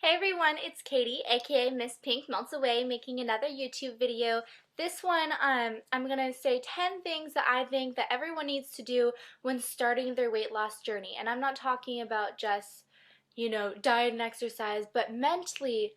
Hey everyone, it's Katie, aka Miss Pink Melts Away, making another YouTube video. This one, I'm gonna say 10 things that I think that everyone needs to do when starting their weight loss journey. And I'm not talking about just, diet and exercise, but mentally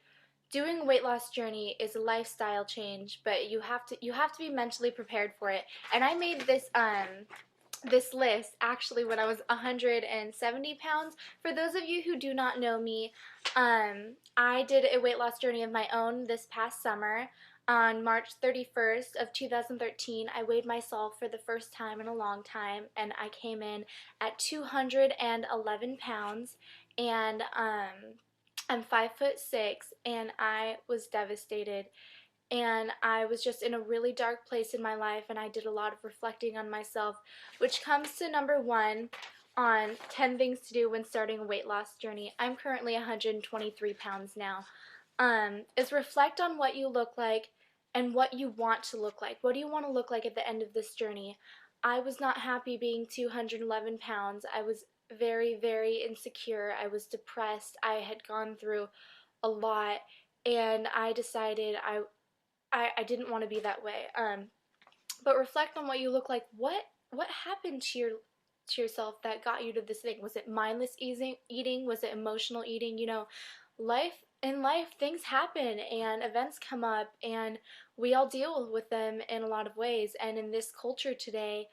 doing a weight loss journey is a lifestyle change, but you have to be mentally prepared for it. And I made this list actually when I was 170 pounds. For those of you who do not know me, I did a weight loss journey of my own this past summer. On March 31st of 2013, I weighed myself for the first time in a long time, and I came in at 211 pounds, and I'm 5'6", and I was devastated. And I was just in a really dark place in my life, and I did a lot of reflecting on myself, which comes to number one on 10 things to do when starting a weight loss journey. I'm currently 123 pounds now. Is reflect on what you look like and what you want to look like. What do you want to look like at the end of this journey? I was not happy being 211 pounds. I was very, very insecure. I was depressed. I had gone through a lot, and I decided I didn't want to be that way. But reflect on what you look like. What happened to yourself that got you to this thing? Was it mindless eating? Was it emotional eating? Life things happen and events come up, and we all deal with them in a lot of ways. And in this culture today,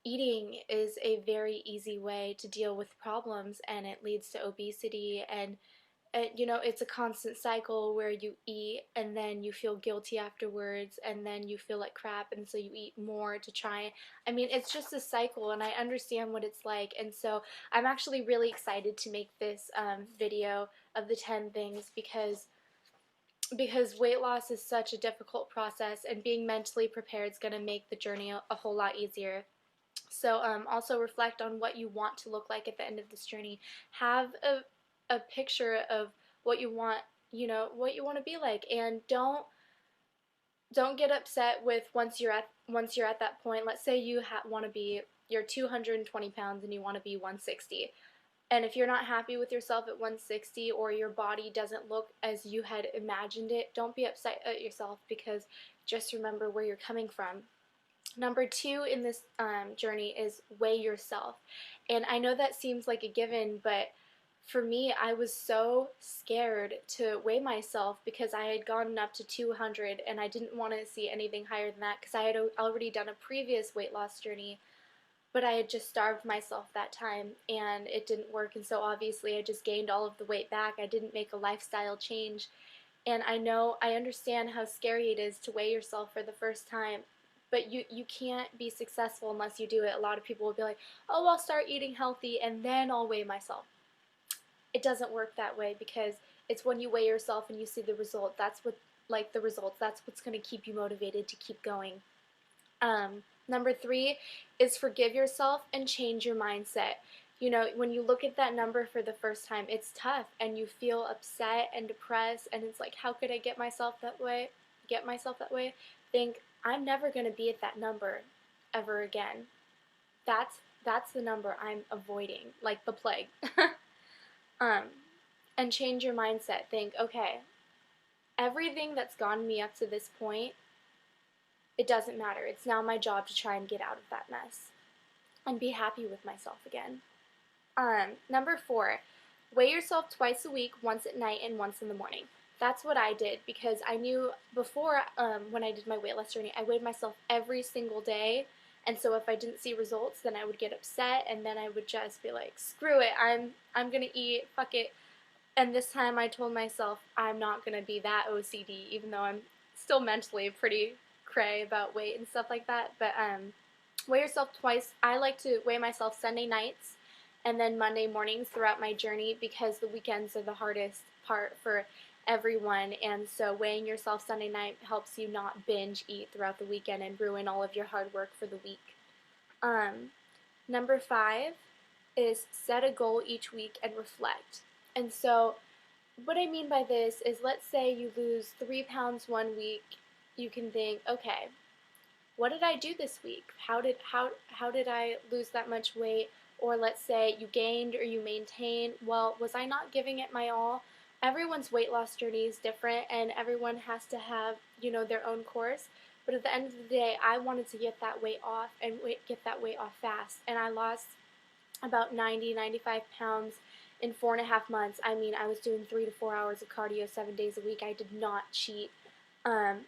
eating is a very easy way to deal with problems, and it leads to obesity, and it's a constant cycle where you eat and then you feel guilty afterwards, and then you feel like crap, and so you eat more to try. I mean, it's just a cycle, and I understand what it's like. And so I'm actually really excited to make this video of the 10 things, because weight loss is such a difficult process, and being mentally prepared is going to make the journey a whole lot easier. So also reflect on what you want to look like at the end of this journey. Have a picture of what you want, what you want to be like, and don't get upset with once you're at that point. Let's say you want to be, you're 220 pounds and you want to be 160. And if you're not happy with yourself at 160, or your body doesn't look as you had imagined it, don't be upset at yourself, because just remember where you're coming from. Number two in this journey is weigh yourself. And I know that seems like a given, but for me, I was so scared to weigh myself because I had gone up to 200, and I didn't want to see anything higher than that because I had already done a previous weight loss journey, but I had just starved myself that time and it didn't work. And so obviously I just gained all of the weight back. I didn't make a lifestyle change. And I understand how scary it is to weigh yourself for the first time, but you can't be successful unless you do it. A lot of people will be like, oh, I'll start eating healthy and then I'll weigh myself. It doesn't work that way, because it's when you weigh yourself and you see the result, that's what's going to keep you motivated to keep going. Number three is forgive yourself and change your mindset. When you look at that number for the first time, it's tough and you feel upset and depressed, and it's like, how could I get myself that way? Think, I'm never going to be at that number ever again. That's the number I'm avoiding, like the plague. And change your mindset. Think, okay, everything that's gotten me up to this point, it doesn't matter. It's now my job to try and get out of that mess and be happy with myself again. Number four, weigh yourself twice a week, once at night and once in the morning. That's what I did, because I knew before, when I did my weight loss journey, I weighed myself every single day. And so if I didn't see results, then I would get upset, and then I would just be like, screw it, I'm gonna eat, fuck it. And this time I told myself I'm not gonna be that OCD, even though I'm still mentally pretty cray about weight and stuff like that. But weigh yourself twice. I like to weigh myself Sunday nights and then Monday mornings throughout my journey, because the weekends are the hardest part for everyone. And so weighing yourself Sunday night helps you not binge eat throughout the weekend and ruin all of your hard work for the week. Number five is set a goal each week and reflect. And so what I mean by this is, let's say you lose 3 pounds one week. You can think, okay, what did I do this week? How did I lose that much weight? Or let's say you gained or you maintained. Well, was I not giving it my all? everyone's weight loss journey is different, and everyone has to have, you know, their own course. But at the end of the day, I wanted to get that weight off and get that weight off fast. And I lost about 95 pounds in 4.5 months. I mean, I was doing 3 to 4 hours of cardio 7 days a week. I did not cheat. Um,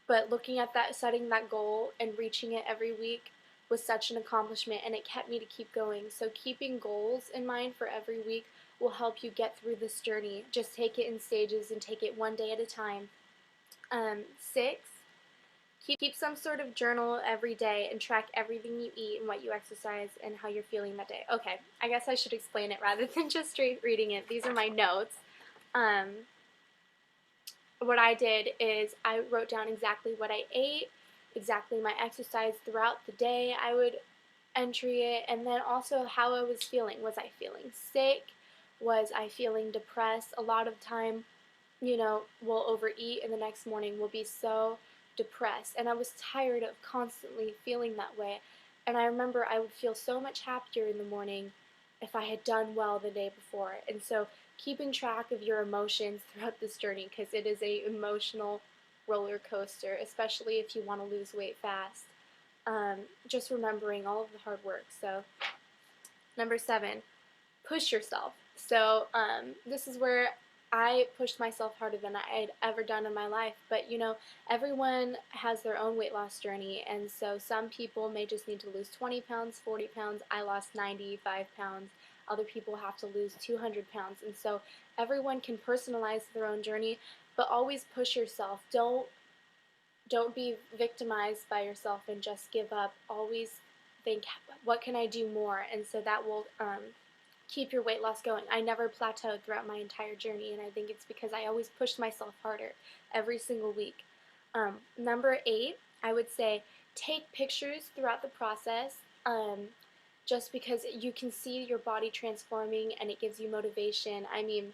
but looking at that, setting that goal and reaching it every week was such an accomplishment, and it kept me to keep going. So keeping goals in mind for every week will help you get through this journey. Just take it in stages and take it one day at a time. 6, keep some sort of journal every day and track everything you eat and what you exercise and how you're feeling that day. Okay, I guess I should explain it rather than just straight reading it. These are my notes. What I did is I wrote down exactly what I ate, exactly my exercise throughout the day. I would entry it, and then also how I was feeling. Was I feeling sick? Was I feeling depressed? A lot of time, you know, we'll overeat and the next morning we'll be so depressed, and I was tired of constantly feeling that way. And I remember I would feel so much happier in the morning if I had done well the day before. And so keeping track of your emotions throughout this journey, because it is a emotional roller coaster, especially if you want to lose weight fast. Just remembering all of the hard work. So number 7, push yourself. So this is where I pushed myself harder than I'd ever done in my life. But, you know, everyone has their own weight loss journey. And so some people may just need to lose 20 pounds, 40 pounds. I lost 95 pounds. Other people have to lose 200 pounds. And so everyone can personalize their own journey, but always push yourself. Don't be victimized by yourself and just give up. Always think, what can I do more? And so that will keep your weight loss going. I never plateaued throughout my entire journey, and I think it's because I always pushed myself harder every single week. Number 8, I would say take pictures throughout the process, just because you can see your body transforming and it gives you motivation. I mean,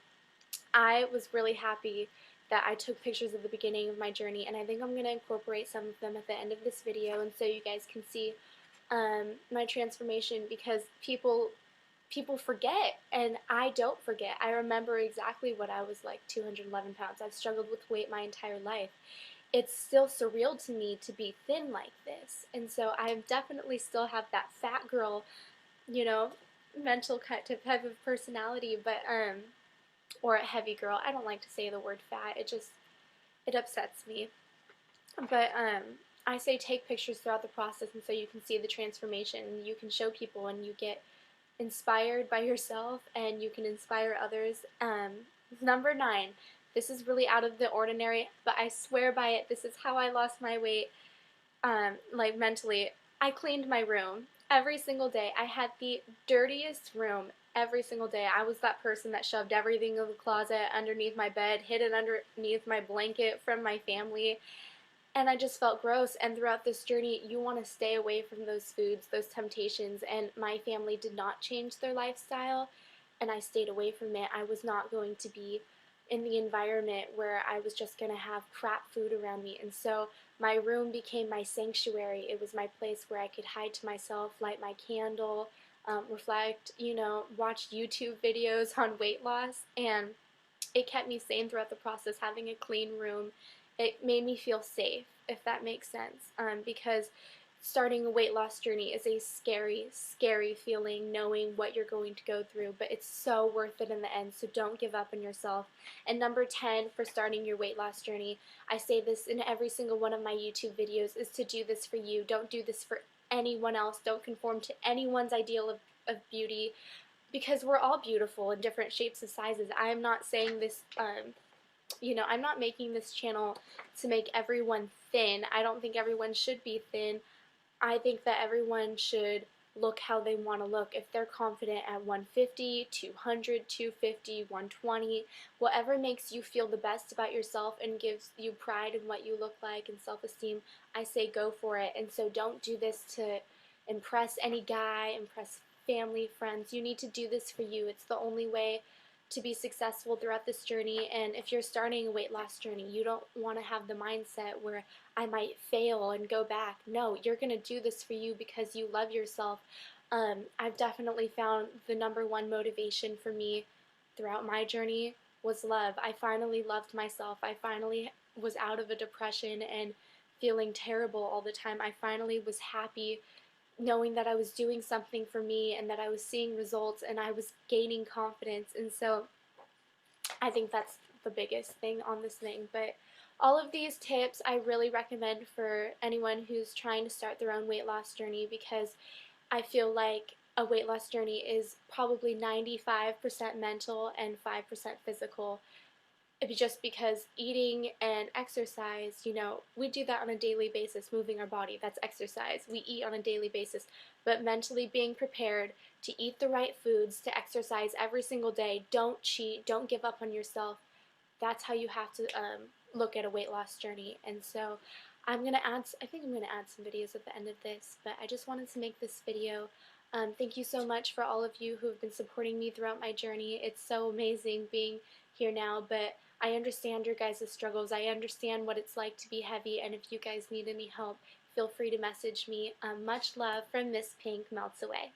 I was really happy that I took pictures at the beginning of my journey, and I think I'm going to incorporate some of them at the end of this video, and so you guys can see my transformation, because people forget, and I don't forget. I remember exactly what I was like, 211 pounds. I've struggled with weight my entire life. It's still surreal to me to be thin like this, and so I definitely still have that fat girl, you know, mental type of personality, but or a heavy girl. I don't like to say the word fat. It upsets me. But I say take pictures throughout the process, and so you can see the transformation, and you can show people, and you get inspired by yourself, and you can inspire others. Number 9, this is really out of the ordinary, but I swear by it. This is how I lost my weight, like mentally. I cleaned my room every single day. I had the dirtiest room every single day. I was that person that shoved everything in the closet, underneath my bed, hid it underneath my blanket from my family, and I just felt gross. And throughout this journey, you want to stay away from those foods, those temptations, and my family did not change their lifestyle, and I stayed away from it. I was not going to be in the environment where I was just going to have crap food around me, and so my room became my sanctuary. It was my place where I could hide to myself, light my candle, reflect, you know, watch YouTube videos on weight loss, and it kept me sane throughout the process. Having a clean room, it made me feel safe, if that makes sense, because starting a weight loss journey is a scary, scary feeling, knowing what you're going to go through, but it's so worth it in the end, so don't give up on yourself. And number 10 for starting your weight loss journey, I say this in every single one of my YouTube videos, is to do this for you. Don't do this for anyone else. Don't conform to anyone's ideal of beauty, because we're all beautiful in different shapes and sizes. I am not saying this, you know, I'm not making this channel to make everyone thin. I don't think everyone should be thin. I think that everyone should look how they want to look. If they're confident at 150, 200, 250, 120, whatever makes you feel the best about yourself and gives you pride in what you look like and self-esteem, I say go for it. And so don't do this to impress any guy, impress family, friends. You need to do this for you. It's the only way to be successful throughout this journey. And if you're starting a weight loss journey, you don't want to have the mindset where I might fail and go back. No, you're going to do this for you because you love yourself. I've definitely found the number one motivation for me throughout my journey was love. I finally loved myself. I finally was out of a depression and feeling terrible all the time. I finally was happy knowing that I was doing something for me and that I was seeing results and I was gaining confidence. And so I think that's the biggest thing on this thing. But all of these tips I really recommend for anyone who's trying to start their own weight loss journey, because I feel like a weight loss journey is probably 95% mental and 5% physical. Just because eating and exercise, we do that on a daily basis, moving our body, that's exercise. We eat on a daily basis, but mentally being prepared to eat the right foods, to exercise every single day, don't cheat, don't give up on yourself. That's how you have to look at a weight loss journey. And so I think I'm gonna add some videos at the end of this, but I just wanted to make this video. Thank you so much for all of you who have been supporting me throughout my journey. It's so amazing being here now, but I understand your guys' struggles. I understand what it's like to be heavy, and if you guys need any help, feel free to message me. Much love from Miss Pink Melts Away.